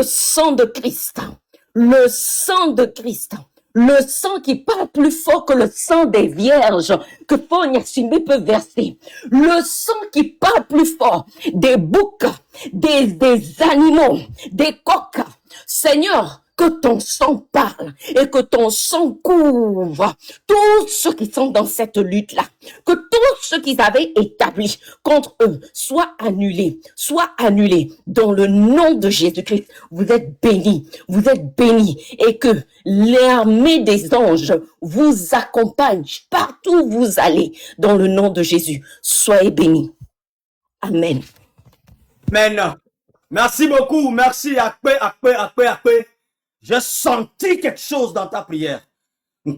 sang de Christ, le sang de Christ, le sang qui parle plus fort que le sang des vierges que Paul Nyassimbe peut verser, le sang qui parle plus fort des boucs, des animaux, des coqs. Seigneur, que ton sang parle et que ton sang couvre tous ceux qui sont dans cette lutte-là, que tous ceux qu'ils avaient établis contre eux soient annulés dans le nom de Jésus-Christ. Vous êtes bénis et que l'armée des anges vous accompagne partout où vous allez dans le nom de Jésus. Soyez bénis. Amen. Amen. Merci beaucoup. Merci. Akpe. J'ai senti quelque chose dans ta prière.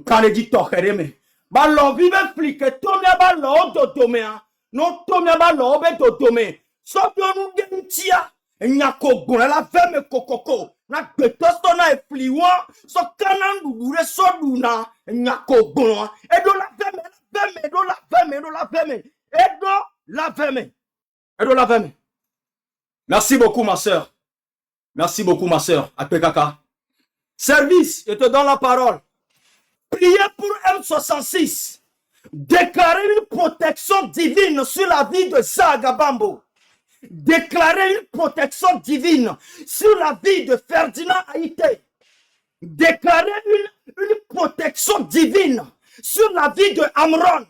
Quand il dit tokereme, balo vive flique, tomia balo dodomea, non tomia balo be dodome. So donu gentia, nyako gona la femme kokoko, na betosto na efliwa, so kanan dure so duna, nyako gona. Edo la femme. Merci beaucoup ma sœur. Akpe kaka. Service, je te donne la parole. Priez pour M66. Déclarez une protection divine sur la vie de Zagabambo. Déclarez une protection divine sur la vie de Ferdinand Haïté. Déclarez une protection divine sur la vie de Amron,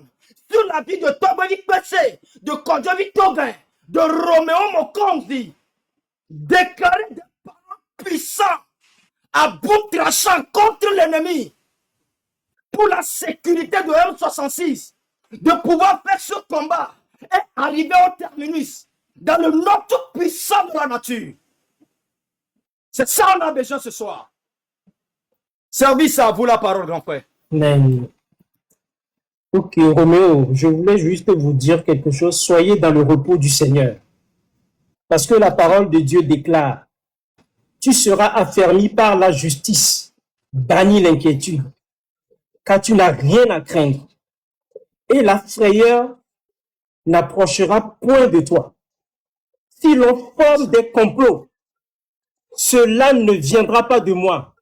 sur la vie de Tobani Pessé, de Kodjovi Tobin, de Roméo Mokonzi. Déclarez des paroles puissantes à bout tranchant contre l'ennemi pour la sécurité de M66, de pouvoir faire ce combat et arriver au terminus dans le nom tout puissant de la nature. C'est ça qu'on a besoin ce soir. Service à vous la parole, grand frère. Amen. Ok, Roméo, je voulais juste vous dire quelque chose. Soyez dans le repos du Seigneur. Parce que la parole de Dieu déclare: tu seras affermi par la justice, banni l'inquiétude, car tu n'as rien à craindre. Et la frayeur n'approchera point de toi. Si l'on forme des complots, cela ne viendra pas de moi.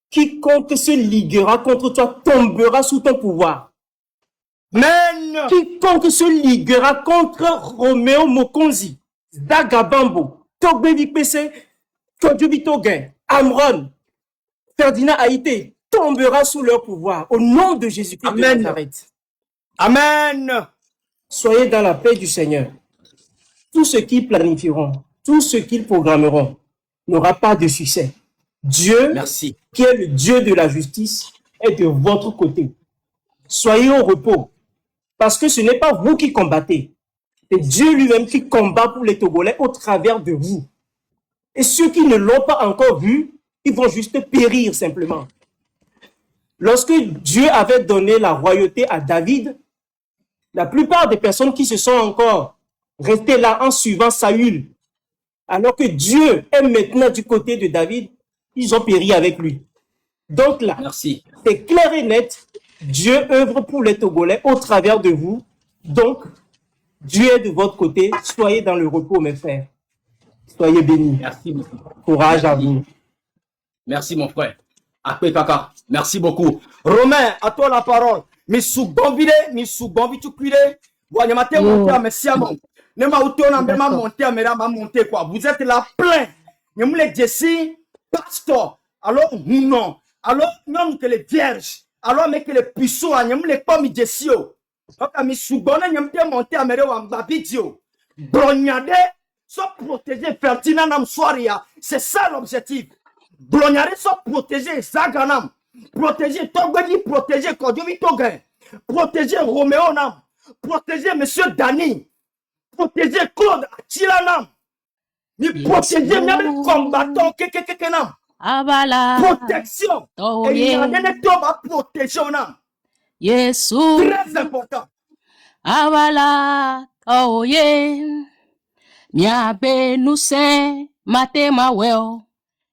Quiconque se liguera contre toi tombera sous ton pouvoir. Amen. Quiconque se liguera contre Roméo Mokonzi, Zagabambo, Togbevi Pessé, Kodjovi Tobin, Amron, Ferdinand Haïté tombera sous leur pouvoir. Au nom de Jésus-Christ de Nazareth. Amen. Soyez dans la paix du Seigneur. Tout ce qu'ils planifieront, tout ce qu'ils programmeront n'aura pas de succès. Dieu, merci, qui est le Dieu de la justice, est de votre côté. Soyez au repos, parce que ce n'est pas vous qui combattez. C'est Dieu lui-même qui combat pour les Togolais au travers de vous. Et ceux qui ne l'ont pas encore vu, ils vont juste périr simplement. Lorsque Dieu avait donné la royauté à David, la plupart des personnes qui se sont encore restées là en suivant Saül, alors que Dieu est maintenant du côté de David, ils ont péri avec lui. Donc là, c'est clair et net, Dieu œuvre pour les Togolais au travers de vous. Donc, Dieu est de votre côté. Soyez dans le repos, mes frères. Soyez bénis. Merci beaucoup. Courage à vous. Merci, mon frère. Akpe Kaka. Merci beaucoup. Romain, à toi la parole. Misugomvide, tukule. Wanyamate monte à Messiamon. Nema utona mbema monte à Mera monte quoi. Vous êtes là plein. Nyamule Jesse, pasteur. Alors, non. Alors, non que les vierges. Alors, mais que les puceaux, nyamule pas mi Jessio. Donc, misugone nyamte monte à Mera wambabidio. Brognade. Soit protéger Ferdinand Soaria, c'est ça l'objectif. Blognare soit protéger Zaganam, protéger Togbedi, protéger Kodjovi Tobin, protéger Roméo Nam, protéger Monsieur Dani, protéger Claude Chilanam, protéger même les combattants Kekenam. Protection. Et il y a des hommes à protéger Nam. Très important. Avala, oh yeah. Miabe nu se matema weo.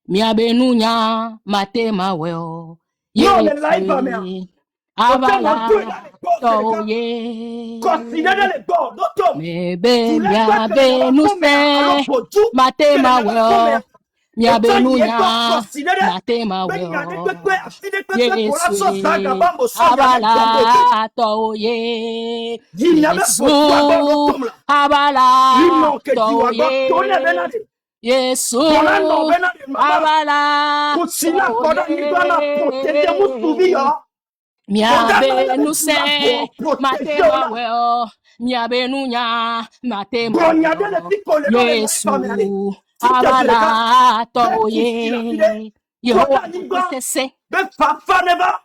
Miabe nu nya matema weo. Non, le live va bien. Avala, oh yeah. Considérez les bords, d'autres. Mebe miabe nu se matema weo. miabenunya matema weo Yesu abala toye Yesu abala toye Yesu abala miabenuse matema weo miabenunya matema weo Yesu abala toye Yehowa sese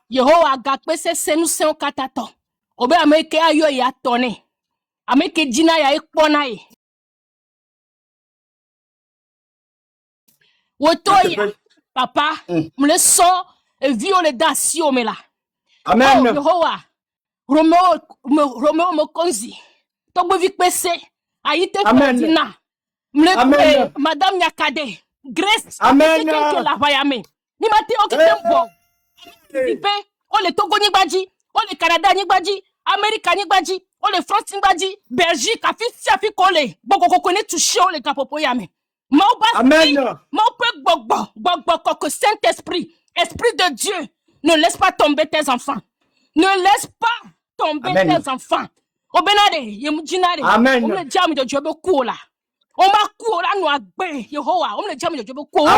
Yehowa gakpe sese nu se okatato obe ameke ayo ya tone ameke jina ya ekpona e wotoya papa mle so viole dasi omela Amen. Oh, Yehowa Romeo Mokonzi togbo vikpese ayite Ferdinand mle madame Nyakade Grace Amen. La vayame ni mate okitembo ipe ole Togo nyigbaji ole Canada nyigbaji America nyigbaji ole France nyigbaji Belgique afi kole bokoko ne touché ole kapopo yame Amen. Gbogbo koko Saint-Esprit Esprit de Dieu ne laisse pas tomber tes enfants ne laisse pas tomber tes enfants obenade yemujinare omle jamu jojobe kuola on ma kuola no agbe Yehowa omle jamu jojobe kuola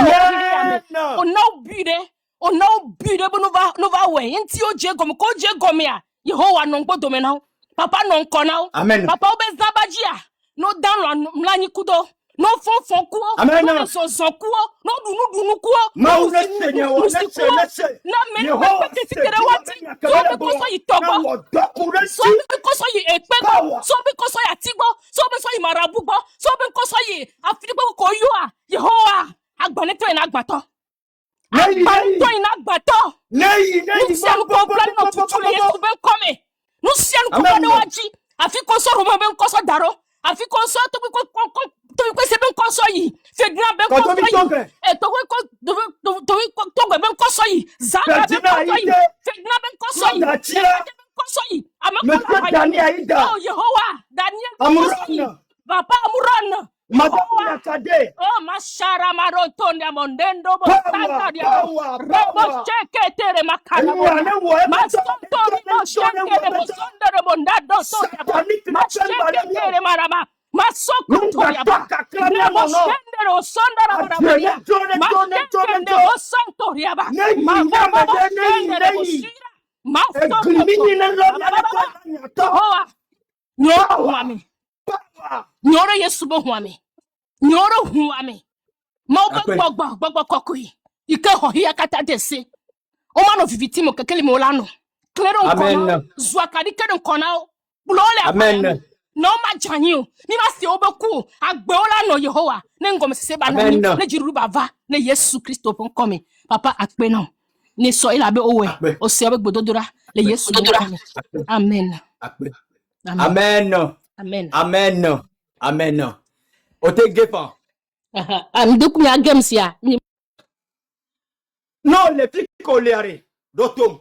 on a obide bo no va we enti oje gom ko je gom ya Yehowa no gbodo me na papa no nko na papa obezabajia no dan mlanyi kudo no fon kuo no so kuo no dunu kuo no let's na me petikere wati so because you togo so because you ekpego so because you tigbo so because you marabugbo so because you afigbo ko yo Yehowa agboneto ina agbato agbato ina agbato nei sianu ko plan no tutu Yesu ben come no sianu ko no waji afiko so romo ben ko so daro afiko so to ko se ben ko so yi Ferdinand ben ko so yi e to ko ben ko so yi Zanga ben ko so yi Ferdinand ben ko so yi ben ko so yi Monsieur Daniel Aïda oh Yehowa Daniel Papa Amuran Madame Nyakade oh mashara marotonda mondendo bo santa dia rebo cheke tere makana masontori no sheke bo sondere bondado so masheke tere marama masoko toriaba rebo shendere o sondara marama masheke o santoriaba mabo shendere bo shira masoko hoa nyoro huame nyoro Yesu bo huame nyoro huame mo gbogbo kokui ike ho hia kata dese o ma no viviti mo kekele mo lanu klero nkono zua kadi kede nkono bulole amen no ma janyi o mi ma se obeku agbe ola no Yehowa ne ngom sese ba no ne jiru bava ne Yesu Kristo pon come papa akpe no ne so ila be owe o se obe gbododora le Yesu amen amen amen amen amen ote gefa duk mi agem sia non les filles colérées d'automne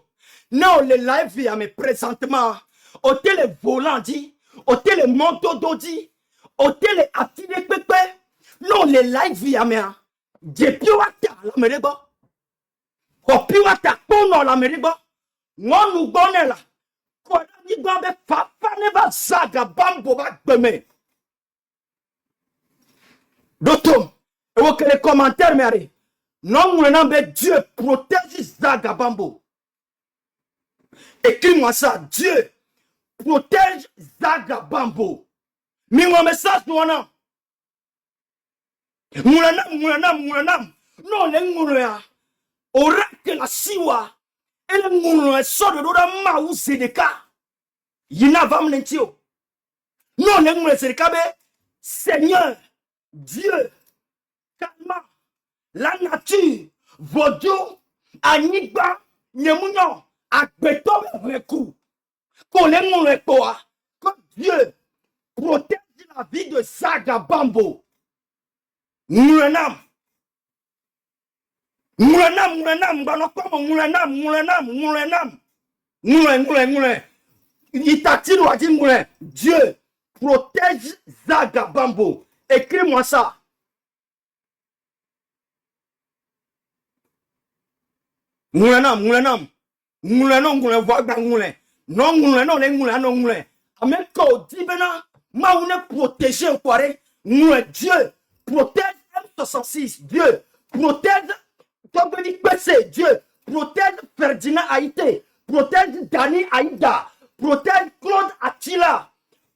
non les live à mes présentement au télé volant dit au télé manteau d'odi au télé attiré pépé non les live à mes depuis wata la mereba au pi wata pono la mereba non nous bonne là quoi ni gombe papa ne va zaga bambo ba demain d'automne et vous que les commentaires mais non, Dieu protège Zaga Bambo. Écris-moi ça. Dieu protège Zaga Bambo. Mis-moi message, Mouanam. Non, les Mouana. Oracle la siwa. Et les Mouana sort de l'ora maou Sédeka. Yina vam lentio. Non, les Mouana Sédeka, Seigneur, Dieu, calme. La nature, Vodou, Anigba, Nyemunyo, Akbeto, Rekou. Pour les Mourepoa, que Dieu protège la vie de Zaga Bambo. Mourenam, Dieu protège Zaga Bambo. Écris-moi ça. Moulin, moulin, moulin, non, moulin, voix, moulin. Non, moulin, non, les moulins, non, moulin. Amen, quand dit maintenant, ma on est protégé en soirée. Moulin, Dieu, protège M66, Dieu, protège, comme je dis, PC, Dieu, protège Ferdinand Haïté, protège Dani Aïda, protège Claude Attila,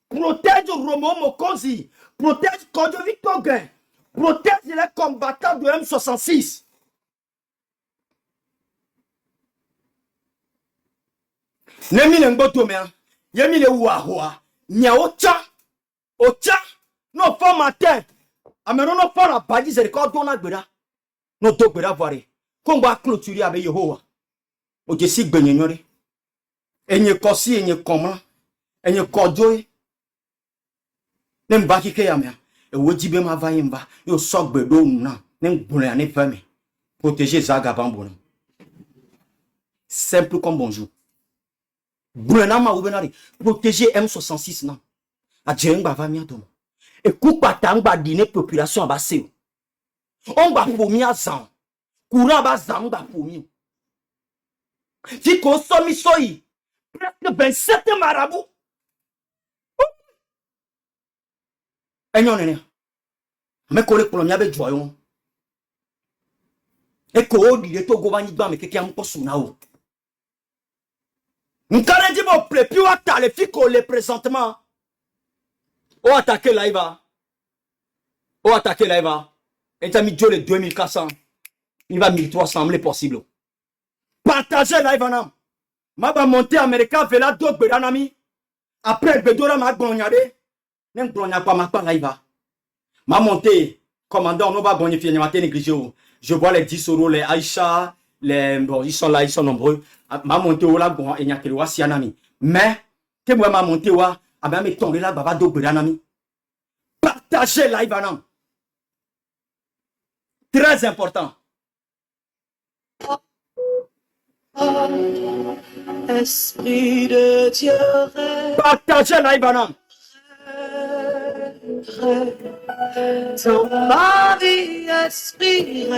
protège Romo Mokozi, protège Kodovi Toguin, protège les combattants de M66. Nemi le ngoto mea, yemi le ouahua, nya ocha, no fo matin, ameno no fo la badi zere ko dona gbera, no do gbera voire, kongba clôturer avec Yehowa, o je si gbenyenyore, enye kosi enye koma, enye kodoe, nem baki ke ya mea, e wojibe ma va yemba, yo sok bedo na, nem bune ane femme, protéger Zaga Bambona. Simple comme bonjour. Protéger M66 non. A djeng va mi adomo. Et coupa tangba dîner population abassé. On va fourmi à zan. Courant ba zan ba fourmi. Si consomme soyi. Presque 27 marabouts. Et non nene. Mais collègue pour le miabe joyon. Et ko di to go bani ba me keke am posu na o. N'kane di mo ple puis wa ta le fiko le présentement. O attaquer là O attaquer là et t'as mis Dieu les 2400. Il va 1300 les possible. Partagez là nam. Ma ba monter américain vela do bedanami. Après bedora ma gbonyade. Nem glonya pa ma pa là ma monter commandant on va gagner finir matin négligé. Je vois les 10 euros les Aïcha les bon ils sont là ils sont nombreux. Ma monté là bon et nyakeli wa sianami mais que moi ma monté wa aba me tomber là baba do bedanami partager live anam très important Esprit de Dieu partager live anam dans ma vie, esprit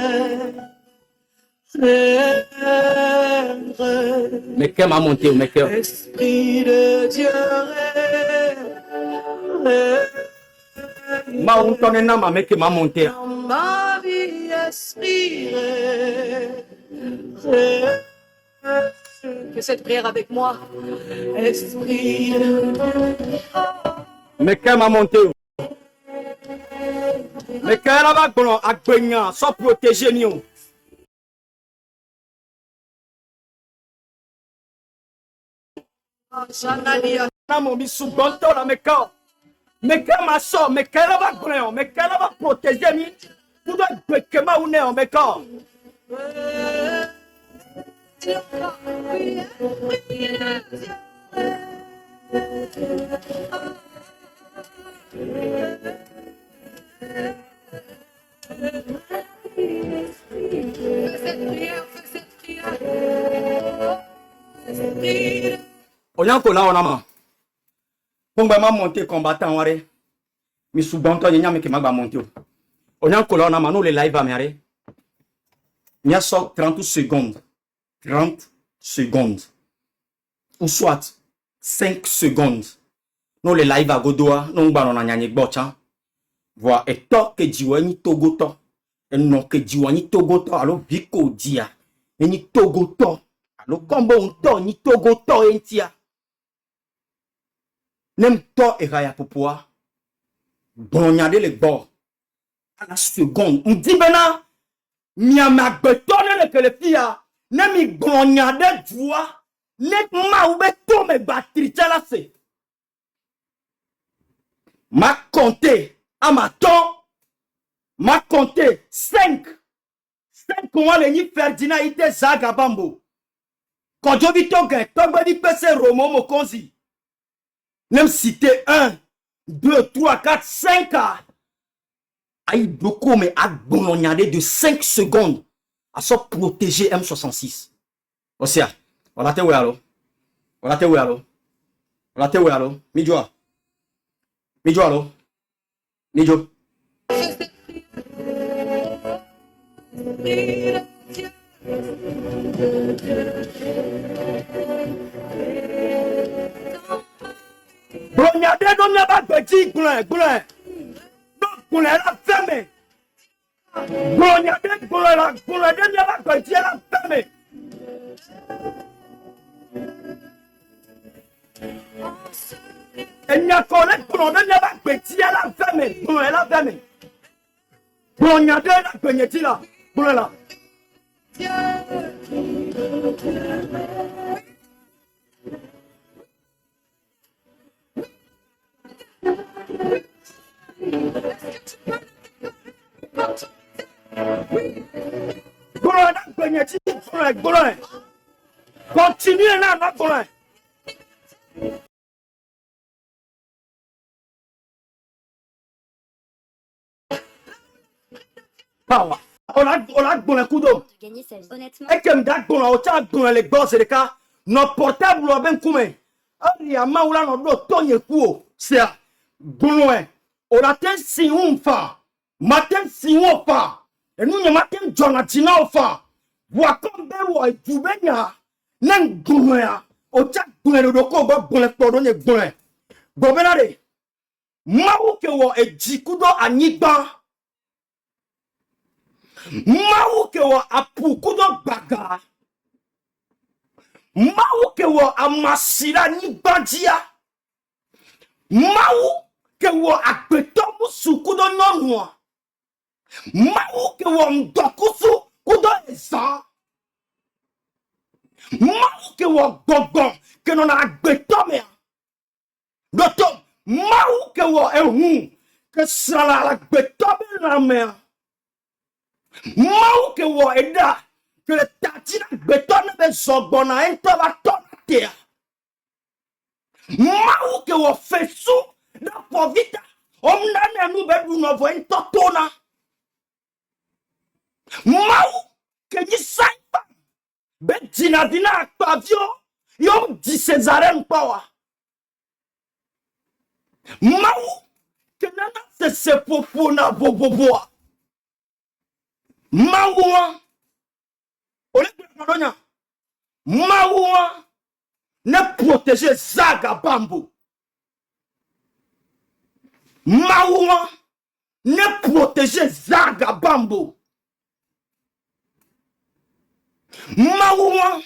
mais que ma monté mais que Esprit de Dieu ma on tonne na ma mais que ma monté dans ma vie, esprit fais cette prière avec moi. Esprit de Dieu. mais que ma monté mais que la va bon agbenya so protéger ni o na mo mi subanto la mais que ma so mais que la va bon mais que la va protéger ni pour de que ma une on mais quand Onyanko la onama. Pongba ma monter combattant ware. Mi subanto nyanya me ke magba monter. Onyanko la onama no le live amare. Nya so 30 secondes. 30 secondes. Ou soit 5 secondes. No le live a godoa no ngba no na nyanye gbocha. Voi et to ke jiwa ni togo to. En no ke jiwa ni togo to alo biko dia. Ni togo to. Alo kombo un to ni togo to entia. Nem to e raya popoa. Bronyade le bo. À la seconde. On dit bena. Mia ma betone le que le fia. Nem mi bronyade joie. Net ma oube to me batterie la se. Ma compté. À ma temps. Ma compté 5. 5 comment les Ferdinand ite Zaga Bambo. Quand je vis ton gain, ton di PC Romo Mokonzi. Même citer 1, 2, 3, 4, 5 à. Aïe, beaucoup, mais à bononyade de 5 secondes à se protéger M66. Osia, on a te oualo. On a te oualo. On a te oualo. Midjo. Midjo alo. Midjo. ti glon glon. Donc glon la ferme. Glon ya de glon la de la petit la ferme. Et n'y a qu'on est glon de la petit la ferme. Glon la ferme. Glon ya de la petit là. Glon là. Continuez là, non, Golan. Power. On a Golan Kudo. Gagner sa vie. Honnêtement. Et comme d'abord, on a Golan les gosses et les cas, nos portables ou bien comme. Il y a maoula no do tonye kuo. C'est Golan. On a ten si un fa. Matin si un fa. Et nous ne matin Jonatina fa. Wakom beru a jubenya. Nen Golan. O cha Golan do ko ba Golan pardonne Golan. Gobenare. Mawu ke wo e jikudo anigba. Mawu ke wo apukudo baga. Mawu ke wo amasira ni bandia. Mawu ke wo akpeto musukudo nonwa. Mawu ke wo mdokusu kudo esa. Mawu ke wo gogon ke non akpeto me. Doto mawu ke wo ehun ke sala akpeto me na me. Mawu ke wo eda que le tatina béton be sogbona ento va tonate. Mawu ke wo fesu na povita omna na nu be du no vo ento tona. Mawu ke ni saipa be dina pavio yo di Césarène power. Mawu ke nana se popo na bobobo. Mawu Maoua ne protéger Zaga Bambo. Maoua ne protéger Zaga Bambo. Maoua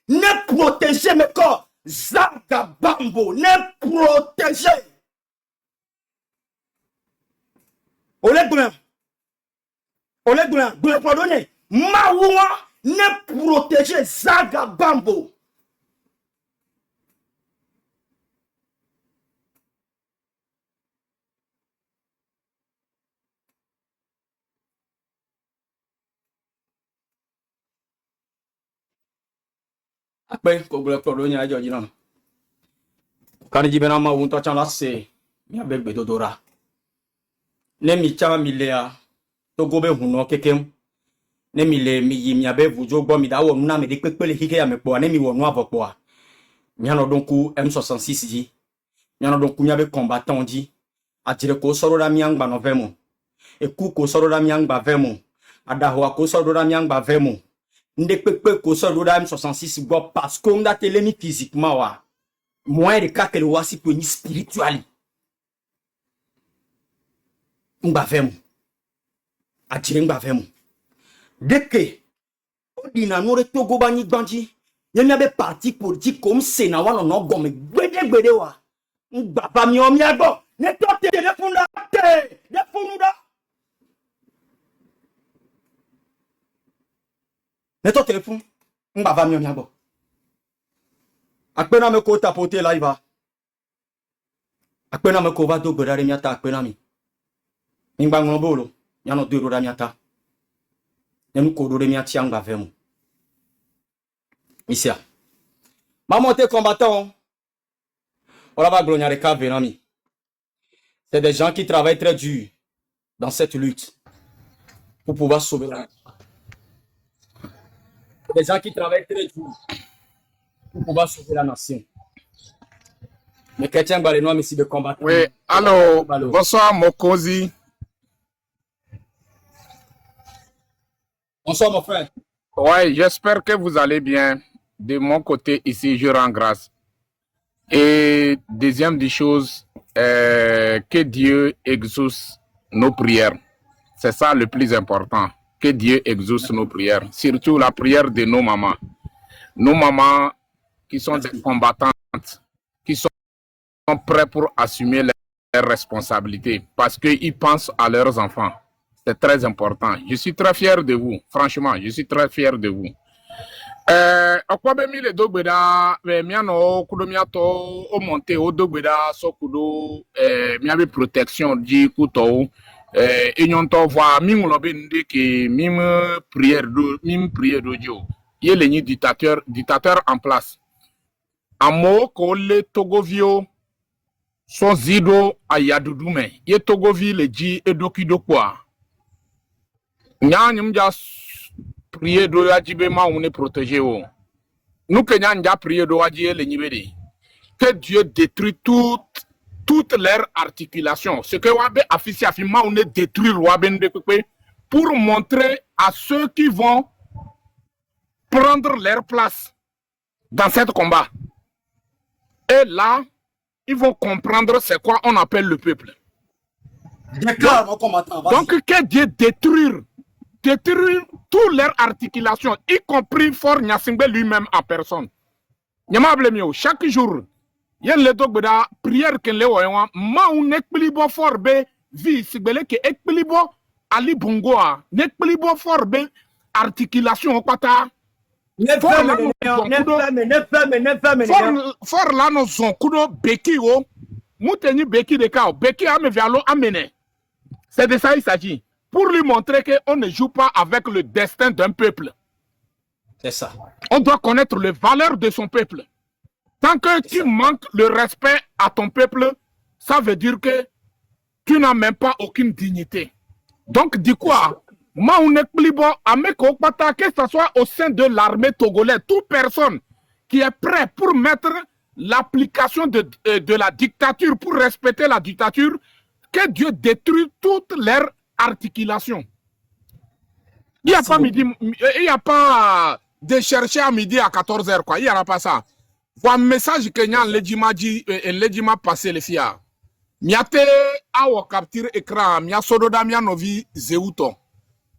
ne protéger mes corps. Zaga Bambo ne protéger. Olegouin. Pardonnez. Maoua ne protéger Zaga Bambo. Après, Kogole Polonia a dit non. Quand il dit ben ma unto chala se mi abe bedodora. Ne mi chama milea to gobe huno kekem. Ne mi le mi yi mi abe vujo gbo mi dawo na me de pepele hike ya me po ne mi wonu avokpo a. Mi ano donku M66 di. Mi ano donku mi abe combattant di. Atire ko soro da mi angba no vemo. Eku ko soro da mi angba vemo. Adaho ko soro da mi angba vemo. Nde pepe ko soro da M66 gbo parce que on da télé mi physiquement wa. Moins de cas que le wasi pour ni spirituel. Ngba vemo. Atire ngba vemo. Dès que on dit na no Togo bani banji, yemi abe parti politique comme Sénat wa no gomme gbede wa. Ngba pa mi o mi ado, ne to téléphone da. Ne to téléphone, ngba pa mi o mi ado. Akpena me ko tapoter là il va. Akpena me ko va do gbedare mi ata akpena mi. Ngba ngobolo, ya no do mi ata. Nous codons mi atiang bavemo. Ici. Maman t'es combattant. On va glorifier les cas venami. C'est des gens qui travaillent très dur dans cette lutte pour pouvoir sauver la nation. Des gens qui travaillent très dur pour pouvoir sauver la nation. Mais chrétien balenois mais si de combattre. Oui, alors bonsoir Mokozi. Bonsoir mon frère. Ouais, j'espère que vous allez bien. De mon côté ici, je rends grâce. Et deuxième des choses, que Dieu exauce nos prières. C'est ça le plus important. Que Dieu exauce nos prières. Surtout la prière de nos mamans. Nos mamans qui sont des combattantes, qui sont prêts pour assumer leurs responsabilités parce qu'ils pensent à leurs enfants. C'est très important. Je suis très fier de vous. Franchement, je suis très fier de vous. Okwabe mi le dogbeda miano kudo miato o monte o dogbeda so kudo miabe protection di kuto enyonto voa mi ngulobe nde ke mim prière do dio yele ni dictateur en place amo ko le togovio so zido ayadudume ye togovi le ji edokido kwa nyanyum ja prier do yajibe ma on est protégé o nous que nyanja prier do waji le nyibedi que Dieu détruit toutes leurs articulations ce que wabe afisi afima on est détruire wabe ndekwe pour montrer à ceux qui vont prendre leur place dans ce combat et là ils vont comprendre c'est quoi on appelle le peuple. Donc que Dieu détruire toutes leurs articulations, y compris Fort Nyasingbe lui-même en personne. Chaque jour, il y a une prière que le voyons, ma un équilibre fort be vie sigbele que équilibre ali bongoa, équilibre fort be articulation kwata. Fort là nos son kudo beki o, muteni beki de kao, beki ame vialo amene. C'est de ça il s'agit. Pour lui montrer qu'on ne joue pas avec le destin d'un peuple. C'est ça. On doit connaître les valeurs de son peuple. Tant que tu manques le respect à ton peuple, ça veut dire que tu n'as même pas aucune dignité. Donc, dis quoi? Que ce soit au sein de l'armée togolaise, toute personne qui est prête pour mettre l'application de la dictature, pour respecter la dictature, que Dieu détruit toutes leurs articulation. Il n'y a pas de chercher à midi à 14h quoi. Il n'y aura pas ça. Voilà un message que Nyan Ledjima passé les filles. Miate awo capture écran, mia sododa mia novi zeuto.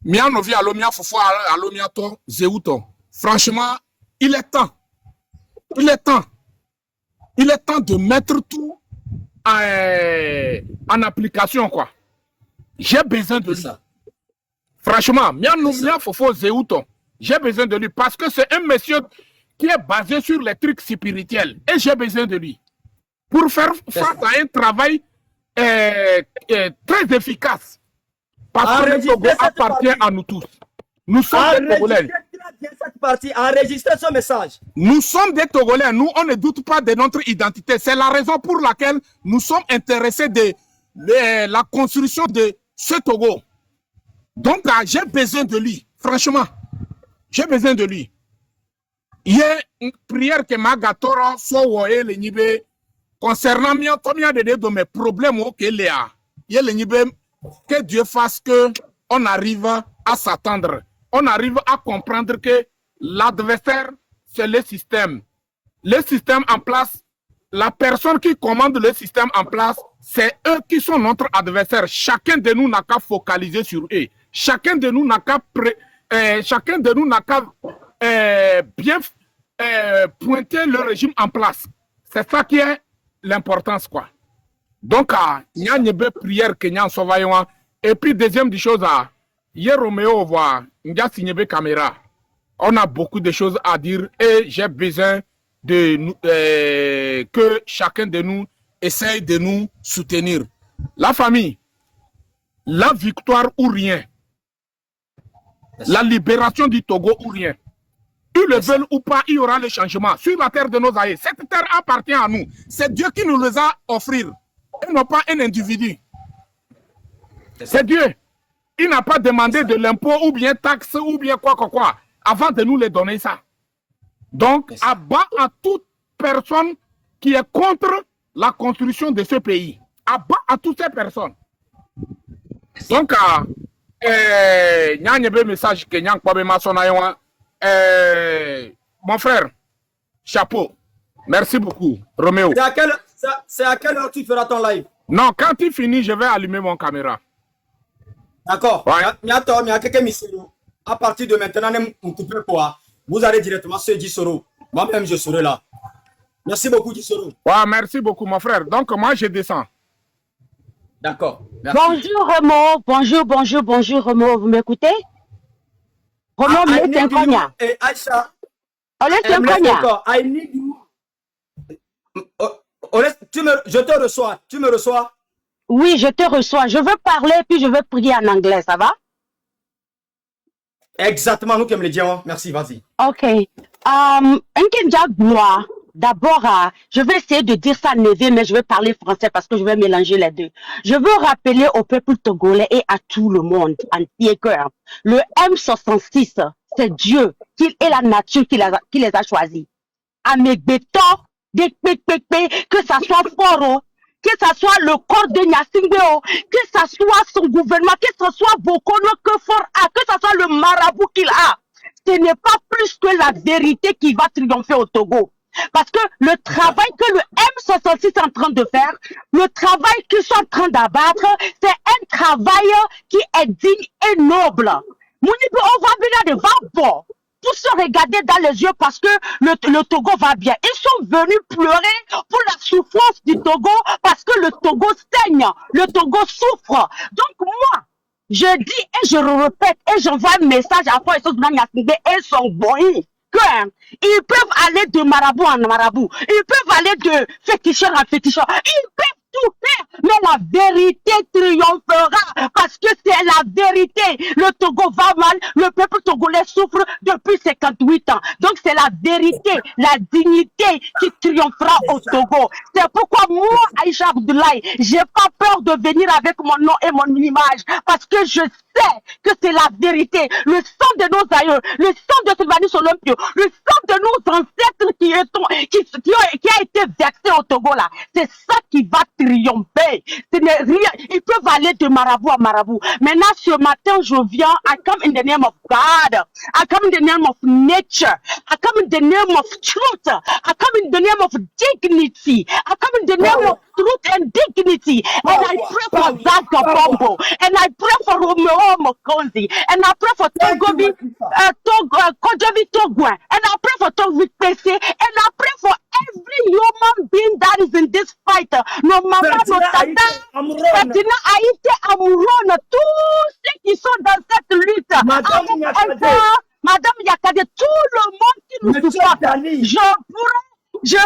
Mia novi alo mia fofo alo mia to zeuto. Franchement, il est temps. Il est temps. Il est temps de mettre tout en application quoi. J'ai besoin de lui. Franchement, j'ai besoin de lui parce que c'est un monsieur qui est basé sur les trucs spirituels et j'ai besoin de lui pour faire face à un travail très efficace parce que le Togo appartient à nous tous. Nous sommes des Togolais. Enregistrez ce message. Nous sommes des Togolais. Nous, on ne doute pas de notre identité. C'est la raison pour laquelle nous sommes intéressés de la construction de ce Togo. Donc, j'ai besoin de lui. Franchement, j'ai besoin de lui. Il y a une prière que Magatora soit woye le nibe concernant combien de mes problèmes qu'il y a. Il y a le nibe que Dieu fasse que on arrive à s'attendre. On arrive à comprendre que l'adversaire, c'est le système. Le système en place, la personne qui commande le système en place, c'est eux qui sont notre adversaire. Chacun de nous n'a qu'à focaliser sur eux. Chacun de nous n'a qu'à bien pointer le régime en place. C'est ça qui est l'importance, quoi. Donc, il y a une prière que nous avons. Et puis, deuxième des choses, hier, Roméo, voit, il a signé une caméra. On a beaucoup de choses à dire et j'ai besoin que chacun de nous essaye de nous soutenir. La famille, la victoire ou rien, la libération du Togo ou rien. Ils le veulent ou pas, il y aura le changement sur la terre de nos aïeux. Cette terre appartient à nous. C'est Dieu qui nous les a offert et non pas un individu. C'est Dieu. Il n'a pas demandé de l'impôt ou bien taxe ou bien quoi avant de nous les donner ça. Donc, abat à toute personne qui est contre la construction de ce pays. Abat à toutes ces personnes. Donc, il y a un message que mon frère, chapeau. Merci beaucoup, Roméo. C'est à quelle heure tu feras ton live? Non, quand tu finis, je vais allumer mon caméra. D'accord. Ouais. Il y a quelqu'un qui à partir de maintenant, vous allez directement sur Gisoro. Moi-même, je serai là. Merci beaucoup, Gisoro. Ouais, merci beaucoup, mon frère. Donc, moi, je descends. D'accord. Merci. Bonjour, Remo. Bonjour, Remo. Vous m'écoutez? Remo, I me need you. tenkonya. Et Aïcha, Ole tenkonya. I need you. Je te reçois. Tu me reçois? Oui, je te reçois. Je veux parler, puis je veux prier en anglais, ça va? Exactement, nous qui me le disons. Merci, vas-y. Ok. Nkenja Gloire. D'abord, je vais essayer de dire ça en névé, mais je vais parler français parce que je vais mélanger les deux. Je veux rappeler au peuple togolais et à tout le monde entier que le M66, c'est Dieu, et la nature qui les a choisis. À mes bétons, que ça soit Foro, que ça soit le corps de Nyasingbeo, que ça soit son gouvernement, que ce soit Bokono, que Fort a, que ça soit le marabout qu'il a. Ce n'est pas plus que la vérité qui va triompher au Togo. Parce que le travail que le M66 est en train de faire, le travail qu'ils sont en train d'abattre, c'est un travail qui est digne et noble. Mounibu, on va venir de Vampo pour se regarder dans les yeux parce que le Togo va bien. Ils sont venus pleurer pour la souffrance du Togo parce que le Togo saigne, le Togo souffre. Donc moi, je dis et je le répète et j'envoie un message à quoi et son boy. Ils peuvent aller de marabout en marabout, ils peuvent aller de féticheur en féticheur, ils peuvent tout faire, mais la vérité triomphera parce que c'est la vérité. Le Togo va mal, le peuple togolais souffre depuis 58 ans. Donc c'est la vérité, la dignité qui triomphera au Togo. C'est pourquoi moi, Aïcha Abdoulaye, j'ai pas peur de venir avec mon nom et mon image parce que je sais que c'est la vérité. Le sang de nos aïeux, le sang de Sylvanus Olympio, le sang de nos ancêtres qui a été versé au Togo là, c'est ça qui va triompher. Ce n'est rien. Ils peuvent aller de marabout à marabout. Maintenant, ce matin, je viens. I come in the name of God. I come in the name of nature. I come in the name of truth. I come in the name of dignity. I come in the name of truth and dignity. And I pray for Zaga Bombo. And I pray for Romeo Mokonzi. And I pray for Togovi, Kojovi Togwen. And I pray for Togovi Pese. And I pray for every human being that is in this fight. No maman, no tata, Fatina Haïti, Amouron, tous ceux qui sont dans cette lutte. Madame Yakade, tout le monde qui nous supporte. Je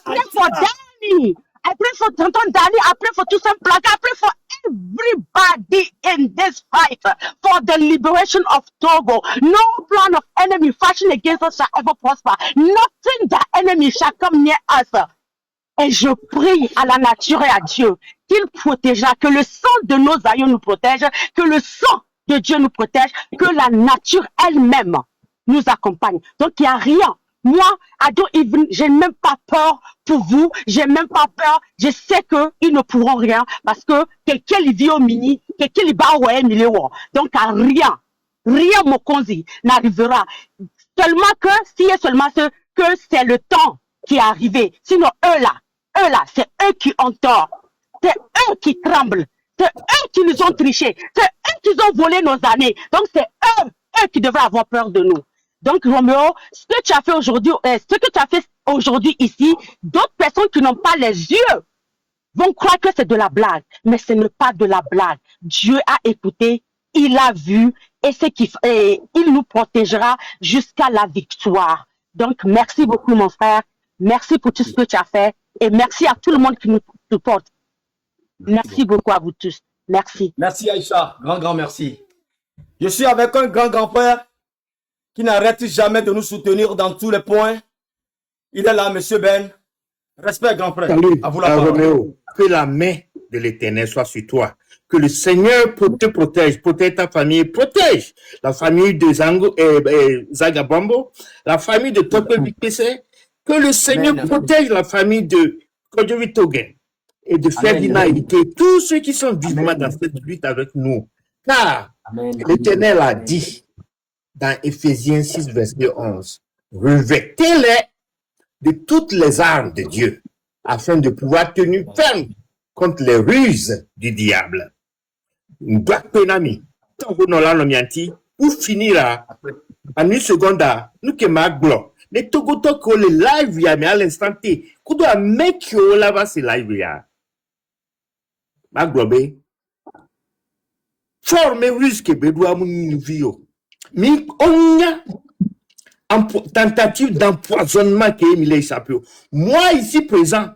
pray for Danny. I pray for Tonton Danny. I pray for Toussaint Plaque. I pray for everybody in this fight for the liberation of Togo. No plan of enemy fashioned against us shall ever prosper. Nothing the enemy shall come near us. Et je prie à la nature et à Dieu qu'il protégera, que le sang de nos aïeux nous protège, que le sang de Dieu nous protège, que la nature elle-même nous accompagne. Donc il n'y a rien. Moi, j'ai même pas peur pour vous, j'ai même pas peur. Je sais qu'ils ne pourront rien parce que quelqu'un vit au mini, quelqu'un li ba ouais milieu. Donc à rien Mokonzi n'arrivera. Seulement que si et seulement ce que c'est le temps qui est arrivé. Sinon eux là, c'est eux qui ont tort. C'est eux qui tremblent. C'est eux qui nous ont triché. C'est eux qui ont volé nos années. Donc c'est eux qui devraient avoir peur de nous. Donc Roméo, ce que tu as fait aujourd'hui ici, d'autres personnes qui n'ont pas les yeux vont croire que c'est de la blague, mais ce n'est pas de la blague. Dieu a écouté, il a vu et il nous protégera jusqu'à la victoire. Donc merci beaucoup mon frère, merci pour tout ce que tu as fait et merci à tout le monde qui nous supporte. Merci beaucoup à vous tous. Merci. Merci Aïcha, grand merci. Je suis avec un grand frère qui n'arrête jamais de nous soutenir dans tous les points. Il est là, monsieur Ben. Respect, grand frère. Salut, à vous la parole. Roméo. Que la main de l'Éternel soit sur toi. Que le Seigneur te protège ta famille, protège la famille de Zagabombo, la famille de Tokovi Pese. Que le Seigneur protège la famille de Kojovi Togen et de Ferdinand et tous ceux qui sont vivants dans cette lutte avec nous. Car l'Éternel a dit dans Éphésiens 6, verset 11, revêtez-les de toutes les armes de Dieu, afin de pouvoir tenir ferme contre les ruses du diable. Penami, pour finir en une seconde, nous que maglo, mais togoto que le live ya, mais à l'instant T, kudo a make yo lava ce live ya. Maglobe, forme ruse que bedoua moun vio. Mi onya, tentative d'empoisonnement qui est mis échappé. Moi ici présent,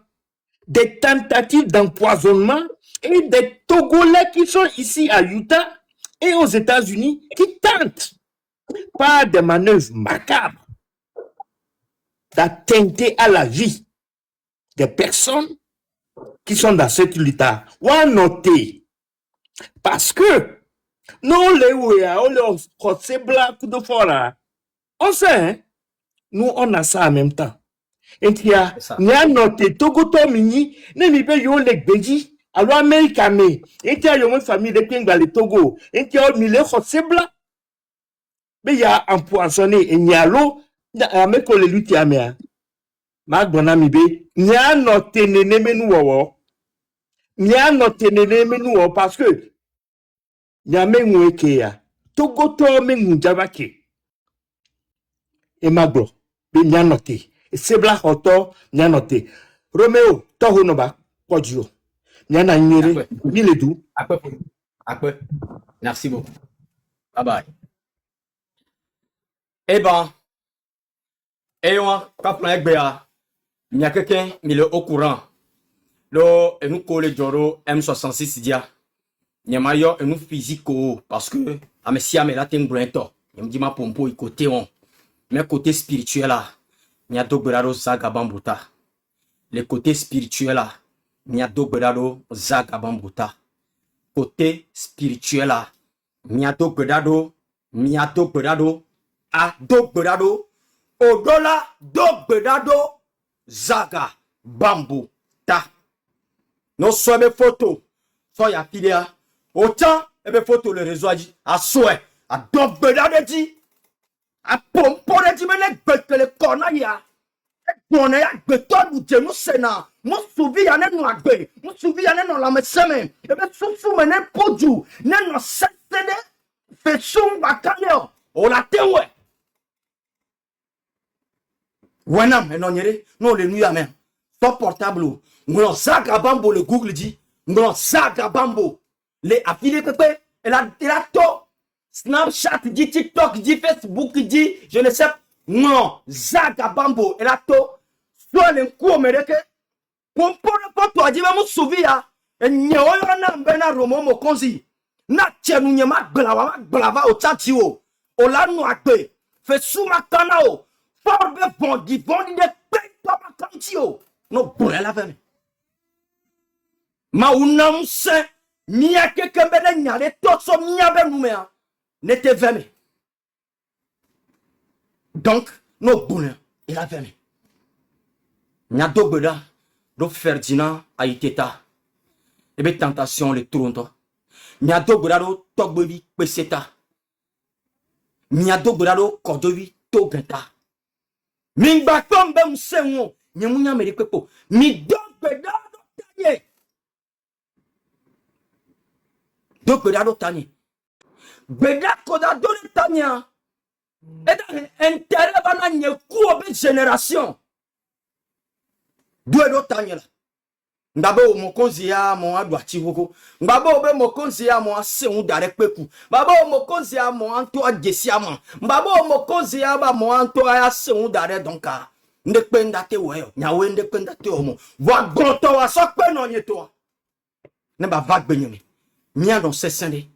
des tentatives d'empoisonnement et des Togolais qui sont ici à Utah et aux États-Unis qui tentent par des manœuvres macabres d'attenter à la vie des personnes qui sont dans cette lutte. On a noté parce que nous on sait, hein, nous on a ça en même temps. Et il y a noté Togoto Mini, ne pas yo le beji, alors Américain, et il y a une famille de Pinga le Togo, et il y a un mille Khotsebla, mais il y a empoisonné, et il y a l'eau, avec le lutte à mer. Marc Bonamibe, il y a noté Nenemenou, il y a noté Nenemenou, parce que il y a même un Ekea, Togoto Mengu Javake, et Maglo, il y a noté. Sebla hoto nya noté Romeo tohonoba podio nya na nyere ni ledu Akwe. Merci beaucoup. Bye bye. Eh ben quand on est il y a quelqu'un qui est au courant lo nous colle joro M66 dia nya mayo nous physico parce que amesia me la tengrento il me dit ma pompo côté on mais côté spirituel là Niado Berado Zagabambuta. Le côté spirituel là, Niado Berado Zagabambuta. Côté spirituel là, Niado Berado, Ado Berado, Odola Do Berado Zagabambuta. Nos sommes photos, soya fidèle. Autant, photo le réseau a dit, à souhait, à Do Berado dit. A pompo de di mene gbete le kona ya. Kona ya gbete ou de nou sena. Mo souvi ya nen nou agbe. Mo souvi ya nen nou la meseme. Ebe sou mene podju. Nen nou sesede. Fe sou bakane yo. O la tewe. Wenam enon yere. Non le nou ya men. Son portable ou. Ngolon Zagabambo le Google dit. Ngolon Zagabambo. Le affilié pepe. El a to. Snapchat dit, TikTok dit, Facebook dit, je ne sais pas. Non, Zagabambo, et là, soit les coups américains, pour ne pas toi dire, mais souvia, et n'y a pas de romo mokonzi. Na tchènou n'y a pas blava au tchatio, au la noate, fait sous ma canao, forbe bondi de paix pas ma cantio. Non, pour la veine. Ma unam se, n'y a que quelqu'un n'y a les toxos n'y a pas nous n'était jamais. Donc, nos bonheurs, il a jamais. N'a d'obeda, do Ferdinand a été ta. Et bien, tentation, les tournes. N'a d'obeda, do togbevi, peseta. N'a d'obeda, do cordovi, togeta. Mingba tombe msengo, nyamunya merikwepo. Mi d'obeda, do tanye. D'obeda, do tanye. Beda koda doni tanya. Et dans intérêt bana nye kuobe génération. Doué do tanya la. Ngabo mokonzi ya mo adwati woko. Ngabo be mokonzi ya mo ase un direct peku. Ngabo mokonzi ya mo anto agesi ama. Ngabo mokonzi ya ba mo anto ase un direct donka. Ndependa te weyo. Nyawe ndependa te omo. Wa gonto wa sokpe no nyeto. Ne ba vague benyome. Nya don sesende.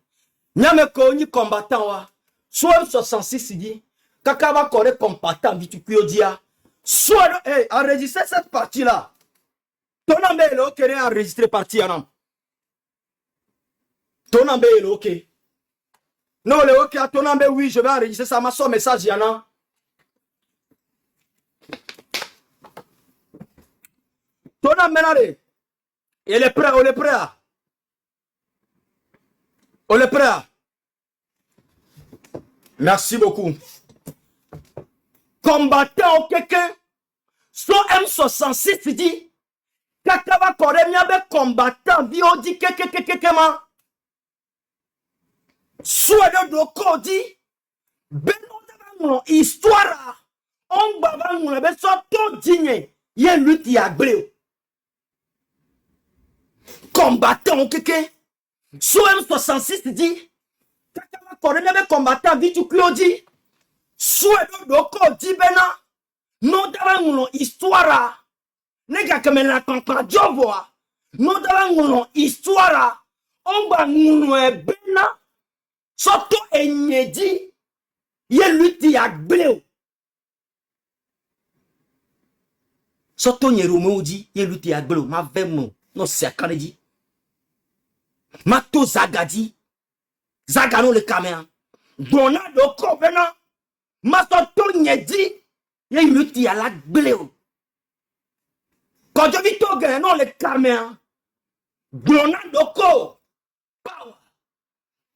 Nyame ko ni combattant wa. Soit 66 dit. Kakaba kore combattant vitu dia. Soit enregistrer cette partie là. Ton ambe est ok, enregistrer partie là. Ton ambe est ok. Non, le ok, à ton ambe, oui, je vais enregistrer ça. Ma son message, yana. Ton ambe, il est prêt, on est prêt. On est prêt. Merci beaucoup. Combattant quelqu'un, son M66 dit, Kakava kore miabe combattant biodi kekekekekema. Souedo doko di. Beno dava histoire. On bava moun be so to digne. Yen luti agbleu. Combattant keke. Souem 66 dit. Kakava kore miabe combattant bitu klodi. Souedo doko di bena. Non dava moun histoire. Nega kamena kankan joboa. Non dava moun histoire. On ba moun bena. Soto enyedi. Ye luti agbleu. Soto nyerume di. Ye luti agbleu. Ma vemo. No se akane di. Ma to zagadi. Zagano le kamea. Dona doko bena. Ma soto nyedi. Ye luti agbleu. Quand je vis tout non le kamea. Dona doko. Power.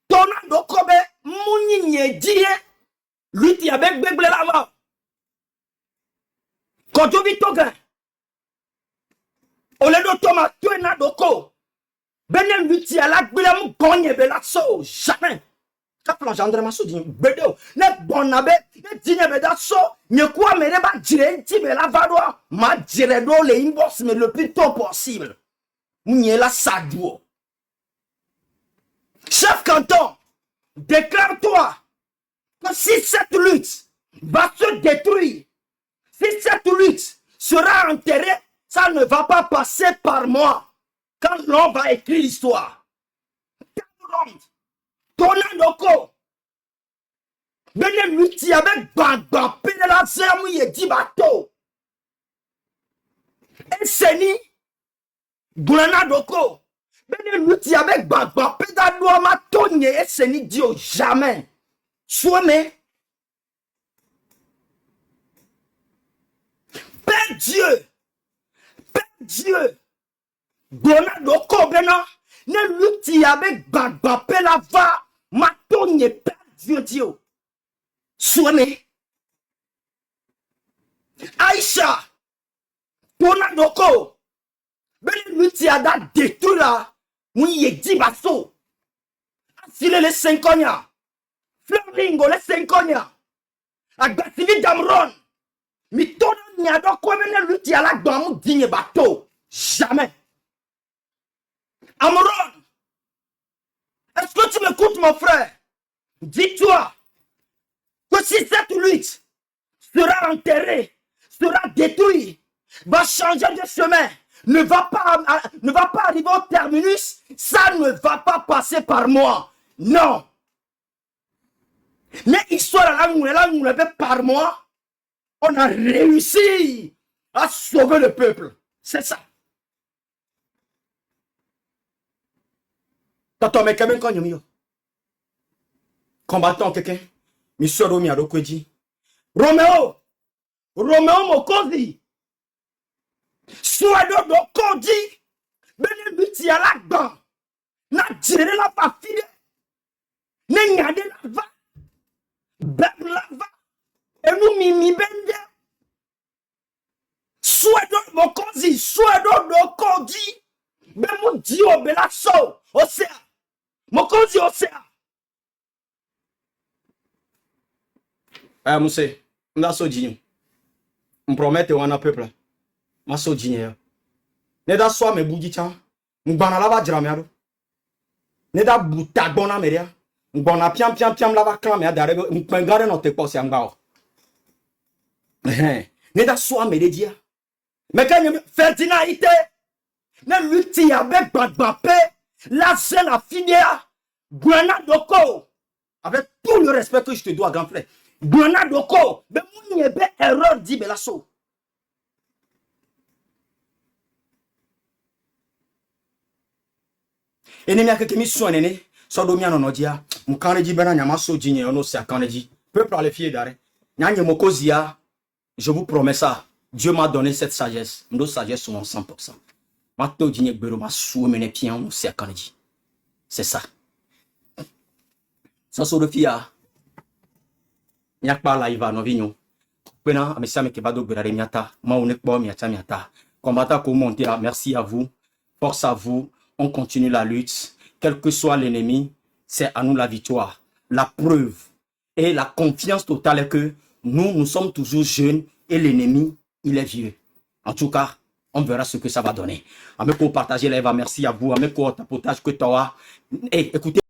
Dona doko be. Mouni nyedi. Luti avec beble lava. Quand je vis tout ole do toma tuena doko. Benen luti ala gbele mu gonye be la so jamais. Kaplan gendre ma so di bedo. Ne bonabe ne dine be da so nye kwa mere ba dire nti be la vadwa ma dire do le inbox mais le plus tôt possible. Munye la sadwo. Chef canton, déclare-toi que si cette lutte va se détruire, si cette lutte sera enterrée, ça ne va pas passer par moi. Quand l'on va écrire l'histoire. Tonandoko. Bene lutti avec Bagba, Pénéla Zermou Yedi Bato. Et Seni, Goulanadoko. Bene lutti avec Bagba, Pédaloua Matonye, et Seni Dio, jamais. Souame. Père Dieu. Père Dieu. Goulanadoko, Bena. Ne lutti avec Bagba, Pédaloua Matonye, Père Dieu, Dio. Souame. Aïcha. Tonandoko. Ben lutti a da détruit là. Mouye Yedi Basso. Asile les 5 ans. Flamingo les 5 ans. Agasivi Damron. Mi tona nyado kwa mene lutti a la gbamu digne bateau. Jamais. Amron. Est-ce que tu m'écoutes mon frère? Dis-toi que si cette lutte sera enterrée, sera détruite, va changer de chemin, ne va pas arriver au terminus, ça ne va pas passer par moi. Non. Mais histoire là, par moi, on a réussi à sauver le peuple. C'est ça. Tato me keben konyo miyo. Combattant quelqu'un. Monsieur Romi Adokwedi. Roméo Mokozi. Souado Dokodi. Bene luti à la gban. Na dire la pa fide. Ne ngade la va. Beb la va. Et nous mimi bende. Souado Mokozi. Souado Dokodi. Bemu dio bela so. Osea. Mokozi Osea. Mousse, m'da so djinyo. M'promette wana peuple. Ma so djinyo. Ne da so me buji chan. M'bana lava djramyado. Ne da buta bona meria. M'bana piam lava klam ya dare. M'pengare no te posi ambao. Ne da so me de dia. Mais quand il Ferdinand ite. Ne lutti avec Bagbape. La c'est la filière. Gouana Doko. Avec tout le respect que je te dois, grand frère. Gouana Doko. Mais mon yebe erreur dit belasso. Et ne m'a que mis soin nene. Sodomia non odia. Moukaneji bena nyamaso djinye ono se akaneji. Peuple à les fier d'arrêt. Nyanye mokozia. Je vous promets ça. Dieu m'a donné cette sagesse. Nos sagesse sont 100%. Mato djinye bero ma sou mene pian ono se akaneji. C'est ça. Ça so de fia. Nyak pa la iva no vinyo. Pena amesame ke bado berare miata. Ma unek bo miata miata. Combattant Komontera, merci à vous. Force à vous. On continue la lutte. Quel que soit l'ennemi, c'est à nous la victoire. La preuve et la confiance totale est que nous sommes toujours jeunes et l'ennemi, il est vieux. En tout cas, on verra ce que ça va donner. Ameko, partagez les merci à vous. Ameko, tapotage que toi. Écoutez.